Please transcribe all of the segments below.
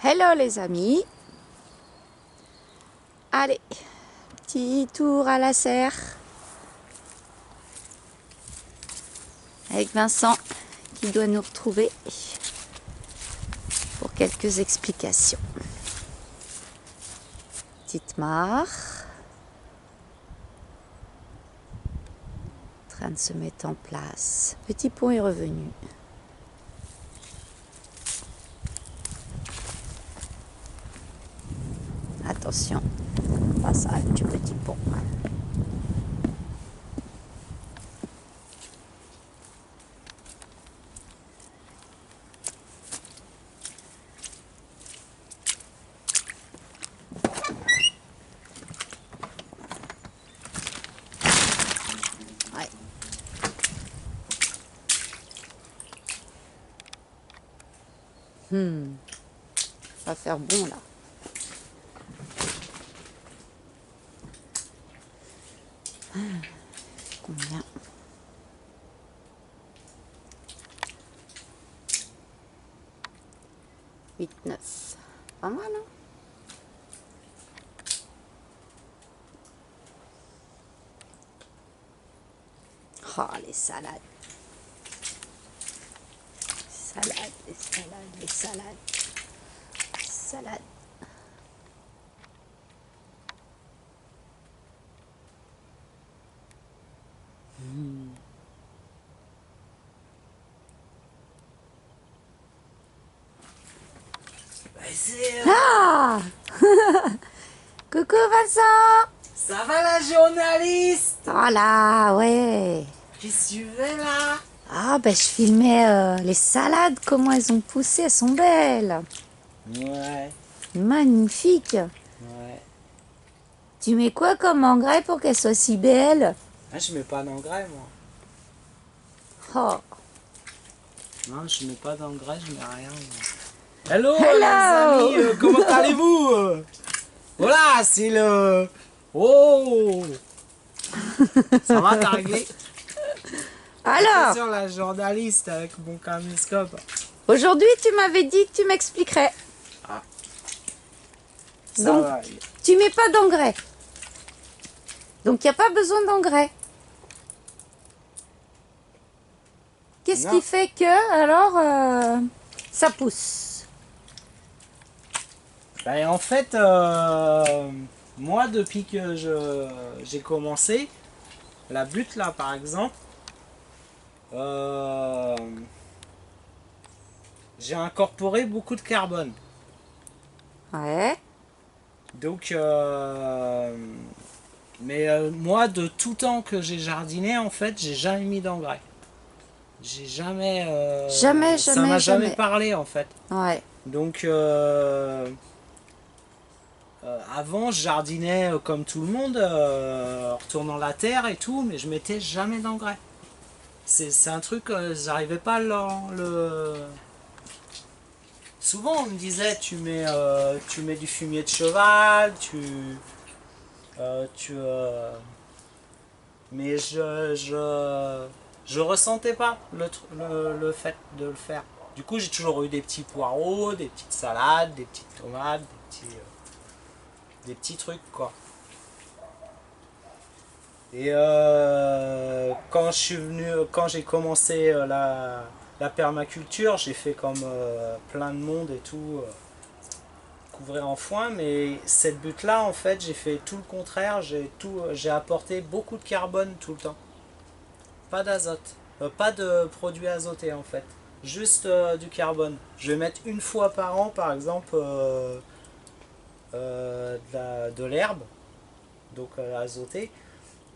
Hello les amis. Allez, petit tour à la serre avec Vincent qui doit nous retrouver pour quelques explications. Petite mare en train de se mettre en place. Petit pont est revenu. Attention, passage du petit pont. Ouais. Ça va faire bon là. Combien? Huit, 9. Pas mal, hein? Oh, les salades. Salades, les salades, les salades. Salades. Ah Coucou Vincent. Ça va la journaliste? Oh là, ouais. Qu'est-ce que tu fais là? Ah ben je filmais les salades, comment elles ont poussé, elles sont belles. Ouais, Magnifique. ouais. Tu mets quoi comme engrais pour qu'elles soient si belles? Ah, je mets pas d'engrais moi. Oh. Non, je mets pas d'engrais, je mets rien moi. Hello, Hello. les amis, comment allez-vous? Voilà, c'est le... Oh! Ça va, t'as réglé? Alors, Attention la journaliste avec mon caméscope. aujourd'hui tu m'avais dit que tu m'expliquerais. Ça Donc, va. tu mets pas d'engrais. Donc il n'y a pas besoin d'engrais. Qu'est-ce Non. qui fait que, alors, ça pousse? Ben, en fait, moi, depuis que j'ai commencé, la butte là, par exemple, j'ai incorporé beaucoup de carbone. Ouais. Donc, moi, de tout temps que j'ai jardiné, en fait, j'ai jamais mis d'engrais. J'ai jamais, Jamais, ça jamais, m'a jamais jamais. parlé en fait. Ouais. Donc, avant, je jardinais comme tout le monde, en retournant la terre et tout, mais je mettais jamais d'engrais. C'est un truc, j'arrivais pas à le... Souvent, on me disait, tu mets du fumier de cheval, tu mais je ressentais pas le fait de le faire. Du coup, j'ai toujours eu des petits poireaux, des petites salades, des petites tomates, des petits trucs, quoi. Et quand j'ai commencé la permaculture, j'ai fait comme plein de monde et tout, couvrir en foin, mais cette butte-là, en fait, j'ai fait tout le contraire, j'ai apporté beaucoup de carbone tout le temps. Pas d'azote, pas de produits azotés en fait, juste du carbone. Je vais mettre une fois par an, par exemple, de l'herbe, donc azotée.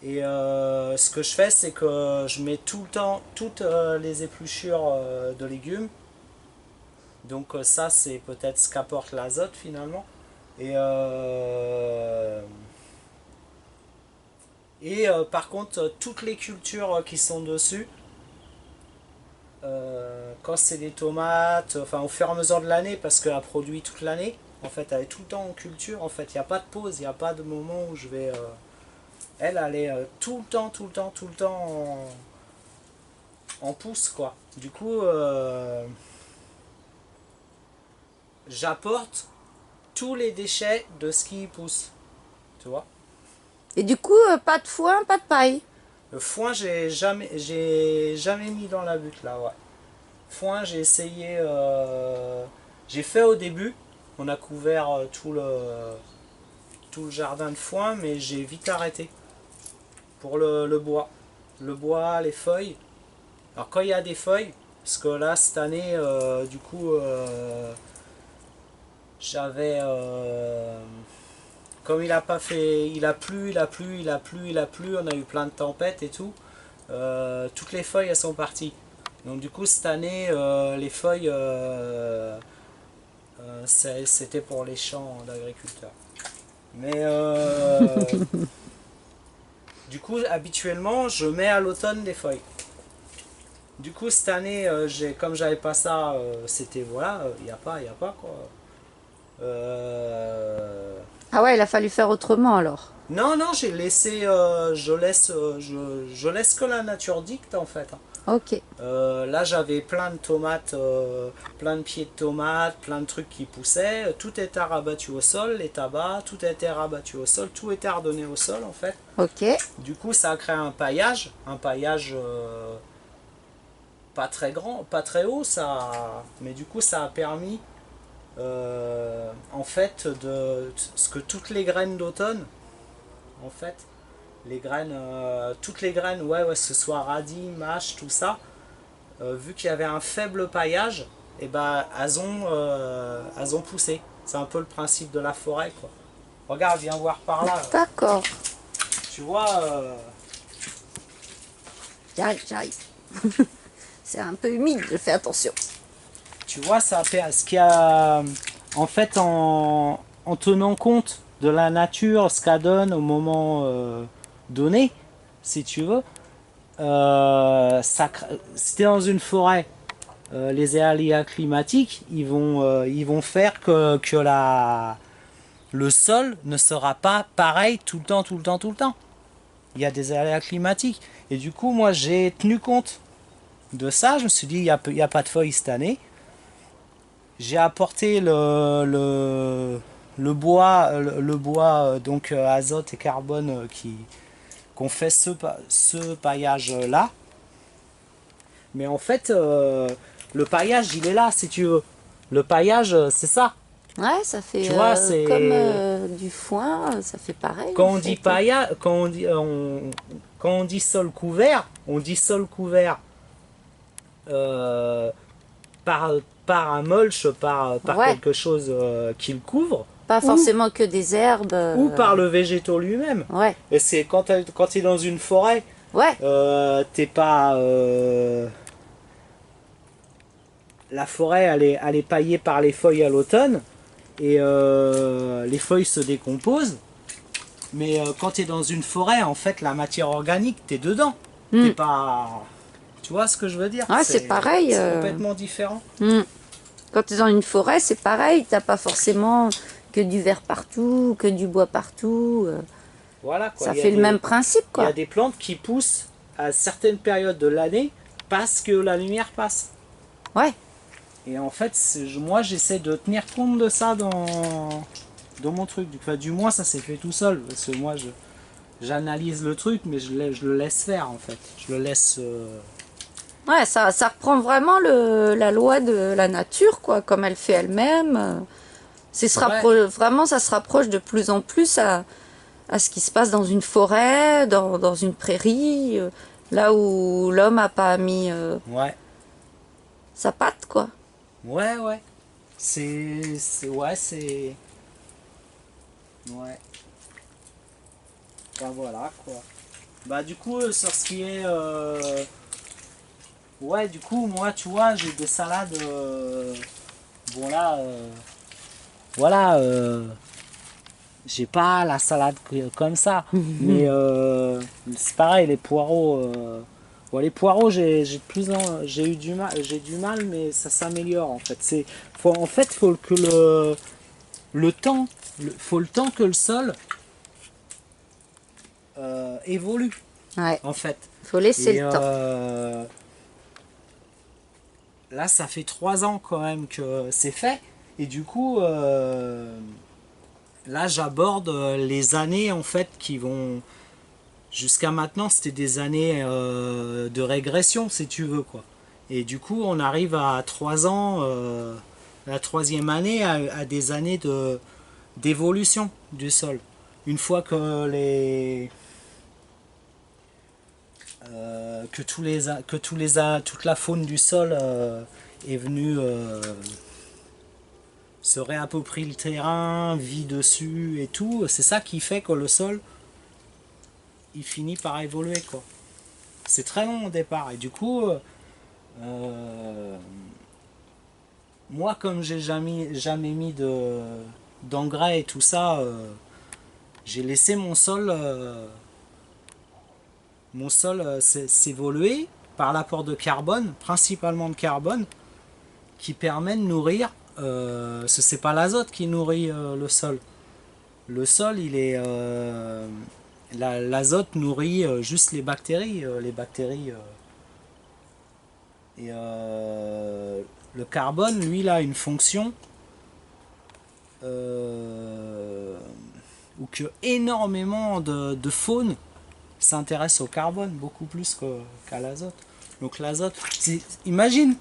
Et ce que je fais, c'est que je mets tout le temps toutes les épluchures de légumes. Donc ça, c'est peut-être ce qu'apporte l'azote finalement. Et, par contre, toutes les cultures qui sont dessus, quand c'est des tomates, enfin au fur et à mesure de l'année, parce qu'elle produit toute l'année, en fait, elle est tout le temps en culture. En fait, il n'y a pas de pause, il n'y a pas de moment où je vais... elle est tout le temps, tout le temps, tout le temps en pousse, quoi. Du coup, j'apporte tous les déchets de ce qui y pousse. Tu vois? Et du coup, pas de foin, pas de paille. Le foin, j'ai jamais mis dans la butte là, ouais. Foin, j'ai essayé, j'ai fait au début. On a couvert tout le jardin de foin, mais j'ai vite arrêté pour le bois. Le bois, les feuilles. Alors quand il y a des feuilles, parce que là cette année, du coup, j'avais, comme il a pas fait, il a plu, on a eu plein de tempêtes et tout. Toutes les feuilles elles sont parties. Donc du coup cette année, les feuilles, c'était pour les champs d'agriculteurs. Mais du coup habituellement je mets à l'automne des feuilles. Du coup cette année, comme j'avais pas ça, c'était voilà, il y a pas quoi. Ah ouais, il a fallu faire autrement alors. Non, non, j'ai laissé, je laisse que la nature dicte en fait. Ok. Là, j'avais plein de tomates, plein de pieds de tomates, plein de trucs qui poussaient. Tout était rabattu au sol, les tabacs, tout était rabattu au sol, tout était redonné au sol en fait. Ok. Du coup, ça a créé un paillage pas très grand, pas très haut, mais du coup, ça a permis en fait ce que toutes les graines d'automne, en fait, toutes les graines, ouais, que ce soit radis, mâche, tout ça, vu qu'il y avait un faible paillage, et ben elles ont poussé. C'est un peu le principe de la forêt, quoi. Regarde, viens voir par là. D'accord. Tu vois, J'arrive, j'arrive. C'est un peu humide, je fais attention. tu vois, ce qu'il y a en fait en tenant compte de la nature, ce qu'elle donne au moment donné, si tu veux. Si tu es dans une forêt, les aléas climatiques, ils vont faire que le sol ne sera pas pareil tout le temps, tout le temps, tout le temps. Il y a des aléas climatiques. Et du coup, moi, j'ai tenu compte de ça. Je me suis dit, il y a pas de feuilles cette année. J'ai apporté le bois donc azote et carbone qu'on fait ce paillage-là. Mais en fait, le paillage, il est là, si tu veux. Le paillage, c'est ça. Ouais, ça fait Tu vois, comme c'est... du foin, ça fait pareil. Quand en on dit fait. paillage, quand on dit sol couvert, on dit sol couvert euh, par, par un mulch, par Ouais, quelque chose qui le couvre, pas ou, forcément que des herbes. ou par le végétaux lui-même. Ouais, Et c'est quand tu es dans une forêt, ouais, t'es pas... la forêt, elle est paillée par les feuilles à l'automne, et les feuilles se décomposent. Mais quand tu es dans une forêt, en fait, la matière organique, tu es dedans. T'es pas... Tu vois ce que je veux dire? ouais, c'est pareil. C'est complètement différent. Quand tu es dans une forêt, c'est pareil. T'as pas forcément que du verre partout, que du bois partout. Voilà, quoi. Ça fait le même principe, Il y quoi. a des plantes qui poussent à certaines périodes de l'année parce que la lumière passe. Ouais, Et en fait, moi, j'essaie de tenir compte de ça dans mon truc. Enfin, du moins, ça s'est fait tout seul. Parce que moi, j'analyse le truc, mais je le laisse faire, en fait. Je le laisse... ouais, ça reprend vraiment la loi de la nature, quoi, comme elle fait elle-même. Vraiment, ça se rapproche de plus en plus à ce qui se passe dans une forêt, dans une prairie, là où l'homme n'a pas mis Ouais. sa patte, quoi. Ouais, ouais. Ouais, c'est... Ouais. Bah voilà, quoi. Bah du coup, sur ce qui est... Ouais, du coup, moi, tu vois, j'ai des salades... Bon là... Voilà, j'ai pas la salade comme ça. Mais c'est pareil, les poireaux... Bon, les poireaux, j'ai eu du mal, mais ça s'améliore en fait. En fait, faut que le temps, faut le temps que le sol évolue Ouais, en fait. faut laisser Et le temps. là, ça fait 3 ans quand même que c'est fait. Et du coup, là j'aborde les années en fait qui vont... Jusqu'à maintenant c'était des années de régression si tu veux quoi. Et du coup on arrive à 3 ans, la troisième année, à des années d'évolution du sol. Une fois que toute la faune du sol est venue se réapproprier le terrain, vit dessus et tout, c'est ça qui fait que le sol il finit par évoluer quoi. C'est très long au départ et du coup moi comme j'ai jamais mis d'engrais et tout ça, j'ai laissé mon sol s'évoluer par l'apport de carbone, principalement de carbone, qui permet de nourrir, c'est pas l'azote qui nourrit le sol. Le sol, il est... l'azote nourrit juste les bactéries. Et le carbone, lui, il a une fonction où que énormément de faune s'intéresse au carbone, beaucoup plus qu'à l'azote. Donc l'azote, imagine,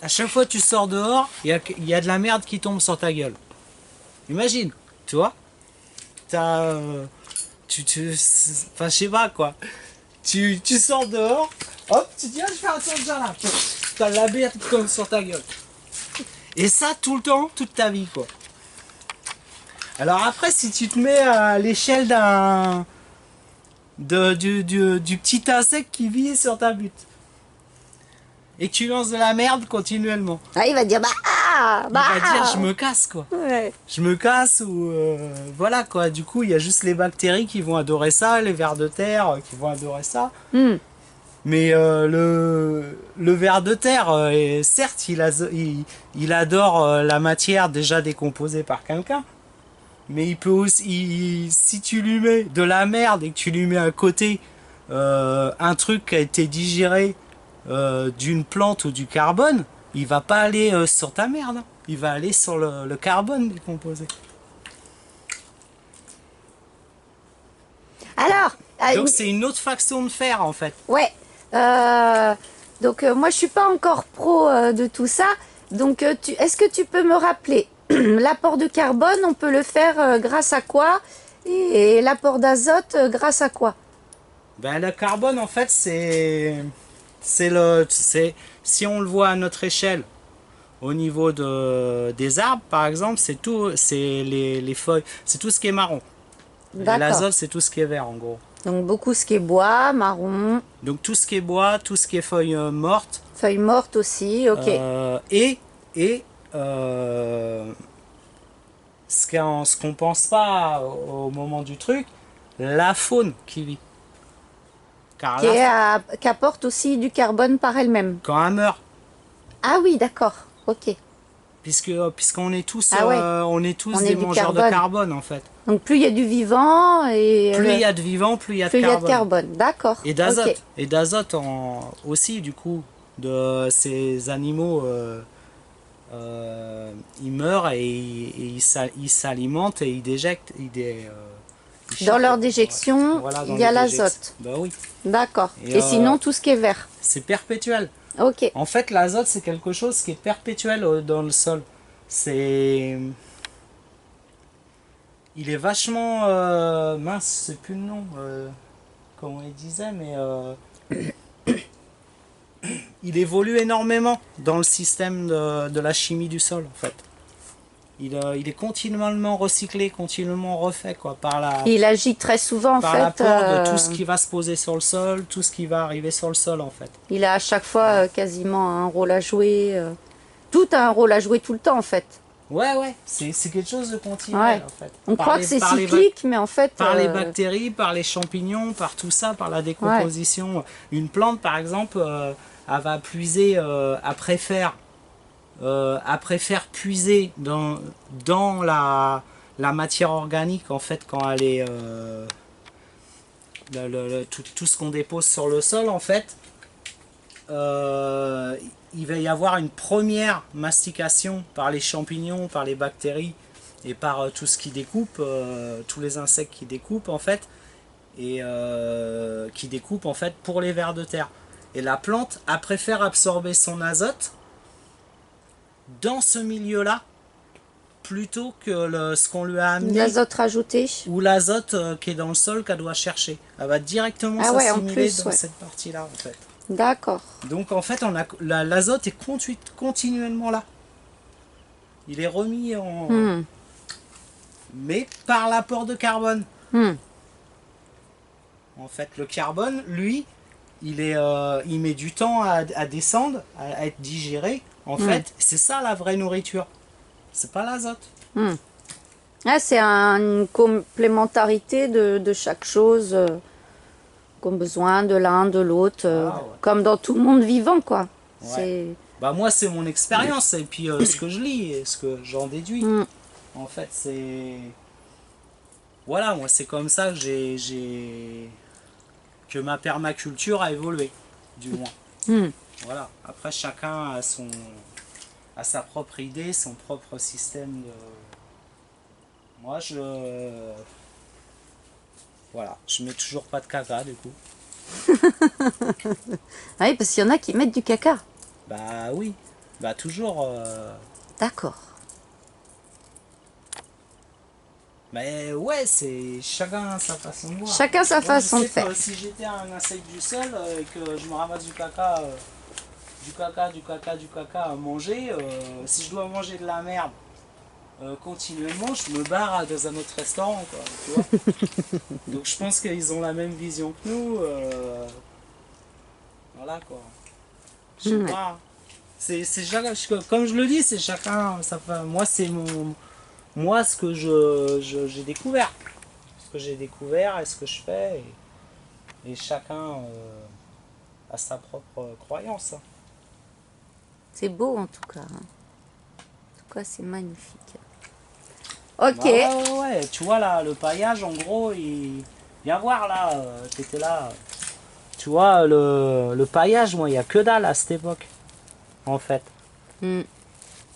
à chaque fois que tu sors dehors, il y a de la merde qui tombe sur ta gueule. Imagine, tu vois, enfin je sais pas quoi, tu sors dehors, hop, tu dis ah, je vais faire un tour de jardin, t'as de la merde qui tombe sur ta gueule. Et ça tout le temps, toute ta vie quoi. Alors après, si tu te mets à l'échelle du petit insecte qui vit sur ta butte et que tu lances de la merde continuellement, Ah, il va dire il va dire je me casse quoi. Ouais. Je me casse ou voilà quoi. Du coup, il y a juste les bactéries qui vont adorer ça, les vers de terre qui vont adorer ça. Mais le ver de terre, certes, il adore la matière déjà décomposée par quelqu'un. Mais il peut aussi, si tu lui mets de la merde et que tu lui mets à côté un truc qui a été digéré d'une plante ou du carbone, il va pas aller sur ta merde, hein. Il va aller sur le carbone décomposé. Alors, donc c'est une autre façon de faire en fait. Ouais. Donc moi je suis pas encore pro de tout ça. Donc est-ce que tu peux me rappeler l'apport de carbone, on peut le faire grâce à quoi? Et l'apport d'azote, grâce à quoi? Ben, le carbone en fait c'est si on le voit à notre échelle au niveau des arbres par exemple, c'est les feuilles, c'est tout ce qui est marron. Et l'azote c'est tout ce qui est vert en gros. Donc beaucoup ce qui est bois, marron. Donc tout ce qui est bois, tout ce qui est feuilles mortes. Feuilles mortes aussi, ok. Ce qu'on pense pas au moment du truc, la faune qui vit. Qui apporte aussi du carbone par elle-même. Quand elle meurt. Ah oui, d'accord, ok. Puisqu'on est tous, des mangeurs de carbone en fait. Donc plus il y a du vivant et plus il y a de vivant, plus il y a de carbone. D'accord. Et d'azote. Okay. Et d'azote aussi du coup de ces animaux. Ils meurent et ils s'alimentent et ils déjectent. Dans leur déjection, il y a l'azote. Bah oui. D'accord. Et sinon, tout ce qui est vert. C'est perpétuel. Ok. En fait, l'azote, c'est quelque chose qui est perpétuel dans le sol. Il est vachement... mince, c'est plus le nom. Comment il disait, mais... il évolue énormément dans le système de la chimie du sol, en fait. Il est continuellement recyclé, continuellement refait, quoi, il agit très souvent, en fait. Par l'apport de tout ce qui va se poser sur le sol, tout ce qui va arriver sur le sol, en fait. Il a à chaque fois quasiment un rôle à jouer. Tout a un rôle à jouer tout le temps, en fait. Ouais, c'est quelque chose de continuel, en fait. On croit que c'est cyclique, mais en fait... Par les bactéries, par les champignons, par tout ça, par la décomposition. Ouais. Une plante, par exemple, elle va puiser, elle préfère puiser dans la matière organique, en fait, quand elle est... tout ce qu'on dépose sur le sol, en fait, il va y avoir une première mastication par les champignons, par les bactéries et par tout ce qui découpe, tous les insectes qui découpent en fait, et qui découpent en fait pour les vers de terre. Et la plante préfère absorber son azote dans ce milieu-là plutôt que ce qu'on lui a amené. L'azote rajouté. Ou l'azote qui est dans le sol qu'elle doit chercher. Elle va directement s'assimiler dans cette partie-là en fait. D'accord. Donc en fait, l'azote est continuellement là. Il est remis en... Mais par l'apport de carbone. En fait, le carbone, lui, il met du temps à descendre, à être digéré. En fait, c'est ça la vraie nourriture. C'est pas l'azote. Ah, c'est une complémentarité de chaque chose qu'on a besoin de l'un, de l'autre, comme dans tout le monde vivant, quoi. Ouais. Bah moi, c'est mon expérience et puis ce que je lis et ce que j'en déduis. En fait, c'est... Voilà, moi, c'est comme ça que que ma permaculture a évolué, du moins. Voilà. Après, chacun a sa propre idée, son propre système de... Moi, voilà, je mets toujours pas de caca, du coup. Ah oui, parce qu'il y en a qui mettent du caca. Bah oui, bah toujours... D'accord. Mais ouais, c'est chacun sa façon de voir. Chacun sa façon de faire. Si j'étais un insecte du sol et que je me ramasse du caca à manger, si je dois manger de la merde continuellement, je me barre dans un autre restaurant, quoi, tu vois. Donc je pense qu'ils ont la même vision que nous. Voilà, quoi. Je sais pas. C'est chacun, comme je le dis, c'est chacun. Moi, c'est moi ce que j'ai découvert. Ce que j'ai découvert et ce que je fais. Et chacun a sa propre croyance. C'est beau en tout cas. En tout cas, c'est magnifique. Ok. Bah ouais, tu vois là, le paillage en gros, viens voir là, t'étais là. Tu vois, le paillage, moi, il n'y a que dalle à cette époque, en fait.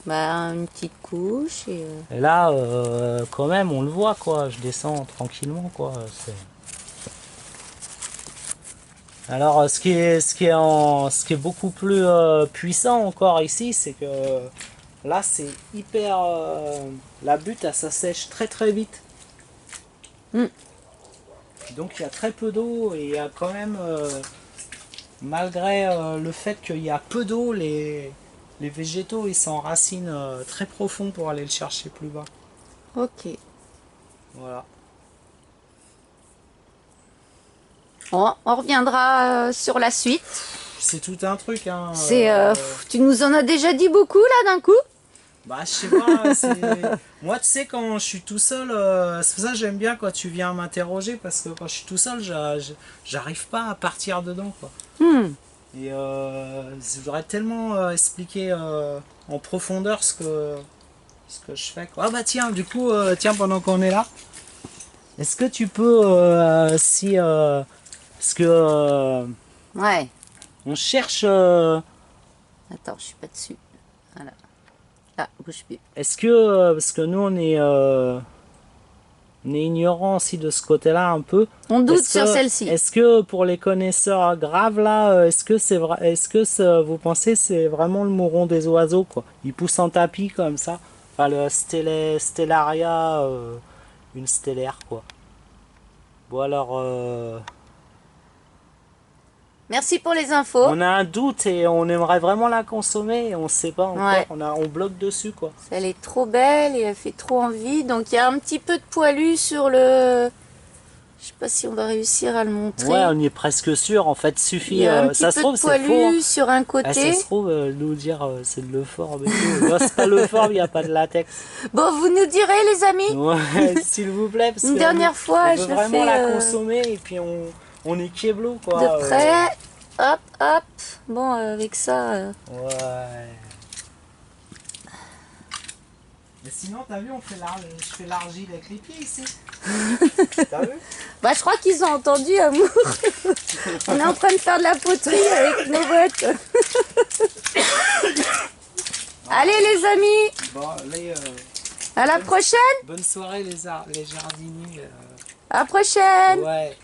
Bah, une petite couche et là, quand même, on le voit, quoi. Je descends tranquillement, quoi. Alors, ce qui est beaucoup plus puissant encore ici, c'est que là, c'est hyper... la butte, elle s'assèche très très vite. Donc, il y a très peu d'eau et il y a quand même... malgré le fait qu'il y a peu d'eau, les végétaux ils s'enracinent très profond pour aller le chercher plus bas. Ok. Voilà. Bon, on reviendra sur la suite. C'est tout un truc. Hein, tu nous en as déjà dit beaucoup là d'un coup. Bah je sais pas. Moi tu sais quand je suis tout seul, c'est pour ça que j'aime bien quand tu viens m'interroger parce que quand je suis tout seul, j'arrive pas à partir dedans, quoi. Et je voudrais tellement expliquer en profondeur ce que je fais, quoi. Ah bah tiens, du coup, tiens, pendant qu'on est là, est-ce que tu peux, parce que ouais. on cherche... Attends, je suis pas dessus. Voilà. Là, bouge plus. Est-ce que, parce que nous on est ignorant aussi de ce côté-là un peu. On doute sur celle-ci. Est-ce que pour les connaisseurs graves là, est-ce que c'est vrai, vous pensez c'est vraiment le mouron des oiseaux, quoi? Il pousse en tapis comme ça. Enfin le stellaria, une stellaire, quoi. Bon alors. Merci pour les infos. On a un doute et on aimerait vraiment la consommer et on sait pas encore. Ouais. On bloque dessus, quoi. Elle est trop belle et elle fait trop envie. Donc il y a un petit peu de poilu sur le... Je sais pas si on va réussir à le montrer. Ouais, on y est presque sûr. En fait, suffit. Il y a un petit ça peu se trouve, de poilu sur un côté. Ça se trouve, nous dire c'est de l'euphorbe et tout. Non, c'est pas l'euphorbe, il n'y a pas de latex. Bon, vous nous direz, les amis. Ouais, s'il vous plaît. Parce une dernière fois, on veut vraiment la consommer et puis on est Kieblo, quoi. De près. Hop, hop. Bon, avec ça... Ouais. Mais sinon, t'as vu, je fais l'argile avec les pieds ici. T'as vu? Bah, je crois qu'ils ont entendu, Amour. On est en train de faire de la poterie avec nos bottes. Allez les amis, Bon, allez, à la prochaine. bonne soirée les jardiniers. À la prochaine. Ouais.